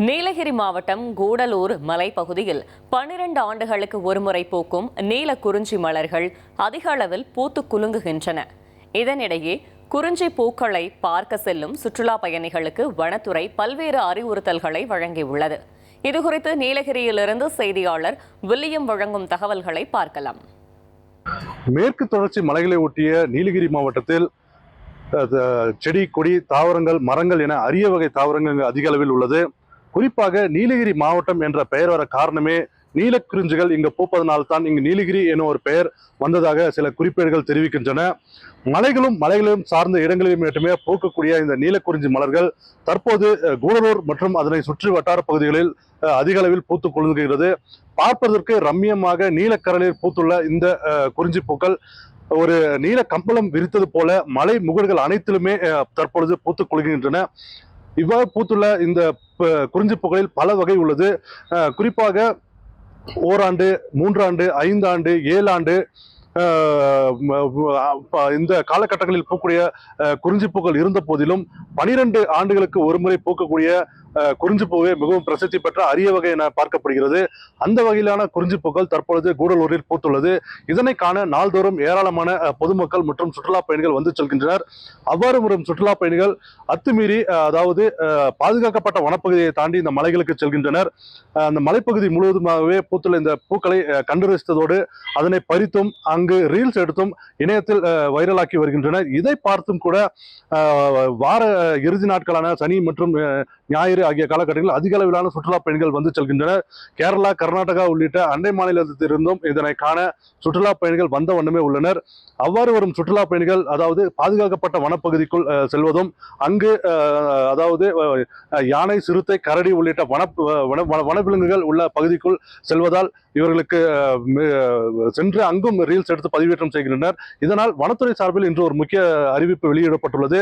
நீலகிரி மாவட்டம் கூடலூர் மலைப்பகுதியில் 12 ஆண்டுகளுக்கு ஒருமுறை பூக்கும் நீல குறிஞ்சி மலர்கள் அதிக அளவில் பூத்து குலுங்குகின்றன. இதனிடையே குறிஞ்சி பூக்களை பார்க்க செல்லும் சுற்றுலா பயணிகளுக்கு வனத்துறை பல்வேறு அறிவுறுத்தல்களை வழங்கியுள்ளது. இதுகுறித்து நீலகிரியிலிருந்து செய்தியாளர் வில்லியம் வழங்கும் தகவல்களை பார்க்கலாம். மேற்கு தொடர்ச்சி மலைகளை ஒட்டிய நீலகிரி மாவட்டத்தில் செடி, கொடி, தாவரங்கள், மரங்கள் என அரிய வகை தாவரங்கள் அதிக அளவில் உள்ளது. குறிப்பாக நீலகிரி மாவட்டம் என்ற பெயர் வர காரணமே நீலக்குறிஞ்சிகள் இங்கு பூப்பதனால்தான் இங்கு நீலகிரி என ஒரு பெயர் வந்ததாக சில குறிப்பேடுகள் தெரிவிக்கின்றன. மலைகளும் சார்ந்த இடங்களிலும் மட்டுமே பூக்கக்கூடிய இந்த நீலக்குறிஞ்சி மலர்கள் தற்போது கூடலூர் மற்றும் அதனை சுற்றி வட்டார பகுதிகளில் அதிக அளவில் பூத்து குலுங்குகிறது. பார்ப்பதற்கு ரம்மியமாக நீலக்கரலில் பூத்துள்ள இந்த குறிஞ்சி பூக்கள் ஒரு நீல கம்பளம் விரித்தது போல மலை முகடுகள் அனைத்திலுமே தற்பொழுது பூத்து குலுங்குகின்றன. இவ்வாறு பூத்துள்ள இந்த குறிஞ்சி பூக்களில் பல வகை உள்ளது. குறிப்பாக ஓராண்டு, 3 ஆண்டு, 5 ஆண்டு, 7 ஆண்டு இந்த காலகட்டங்களில் பூக்கக்கூடிய குறிஞ்சி பூக்கள் இருந்த போதிலும் 12 ஆண்டுகளுக்கு ஒருமுறை பூக்கக்கூடிய குறிஞ்சி பூவே மிகவும் பிரசித்தி பெற்ற அரிய வகை என பார்க்கப்படுகிறது. அந்த வகையிலான குறிஞ்சி பூக்கள் தற்பொழுது கூடலூரில் பூத்துள்ளது. இதனை காண நாள்தோறும் ஏராளமான பொதுமக்கள் மற்றும் சுற்றுலா பயணிகள் வந்து செல்கின்றனர். அவ்வாறு வரும் சுற்றுலா பயணிகள் அத்துமீறி அதாவது பாதுகாக்கப்பட்ட வனப்பகுதியை தாண்டி இந்த மலைகளுக்கு செல்கின்றனர். அந்த மலைப்பகுதி முழுவதுமாகவே பூத்துள்ள இந்த பூக்களை கண்டு ரசித்ததோடு அதனை பறித்தும் அங்கு ரீல்ஸ் எடுத்தும் இணையத்தில் வைரலாக்கி வருகின்றனர். இதை பார்த்தும் கூட வார இறுதி நாட்களான சனி மற்றும் ஞாயிறு ஆகிய காலகட்டங்களில் அதிக அளவிலான சுற்றுலா பயணிகள் வந்து செல்கின்றனர். கேரளா, கர்நாடகா உள்ளிட்ட அண்டை மாநிலத்திலிருந்தும் இதனை காண சுற்றுலா பயணிகள் வந்த வண்ணமே உள்ளனர். அவ்வாறு வரும் சுற்றுலா பயணிகள் அதாவது பாதுகாக்கப்பட்ட வனப்பகுதிக்குள் செல்வதும் அங்கு அதாவது யானை, சிறுத்தை, கரடி உள்ளிட்ட வனவிலங்குகள் உள்ள பகுதிக்குள் செல்வதால் இவர்களுக்கு சென்று அங்கும் ரீல்ஸ் எடுத்து பதிவேற்றம் செய்கின்றனர். இதனால் வனத்துறை சார்பில் இன்று ஒரு முக்கிய அறிவிப்பு வெளியிடப்பட்டுள்ளது.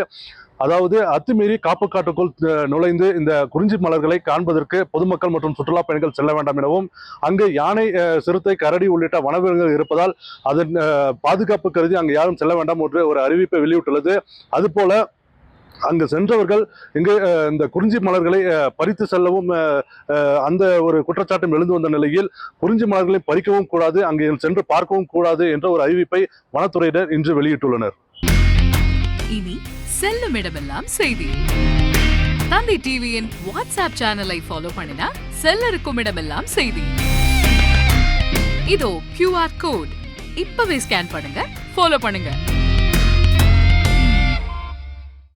அதாவது அத்துமீறி காப்பு காட்டுக்குள் நுழைந்து இந்த குறிஞ்சி மலர்களை காண்பதற்கு பொதுமக்கள் மற்றும் சுற்றுலா பயணிகள் செல்ல வேண்டாம் எனவும், அங்கு யானை, சிறுத்தை, கரடி உள்ளிட்ட வனவிலங்குகள் இருப்பதால் அதன் பாதுகாப்பு கருதி அங்கு யாரும் செல்ல வேண்டாம் என்று ஒரு அறிவிப்பை வெளியிட்டுள்ளது. அதுபோல அங்கு சென்றவர்கள் இங்கு இந்த குறிஞ்சி மலர்களை பறித்து செல்லவும் அந்த ஒரு குற்றச்சாட்டும் எழுந்து வந்த நிலையில் குறிஞ்சி மலர்களை பறிக்கவும் கூடாது, அங்கு சென்று பார்க்கவும் கூடாது என்ற ஒரு அறிவிப்பை வனத்துறையினர் இன்று வெளியிட்டுள்ளனர். இனி செல்லும் இடமெல்லாம் செய்தி. தந்தி டிவியின் வாட்ஸ்அப் சேனலை ஃபாலோ பண்ணினா செல்ல இருக்கும் இடமெல்லாம் செய்தி. இதோ QR கோட் இப்பவே ஸ்கேன் பண்ணுங்க, ஃபாலோ பண்ணுங்க.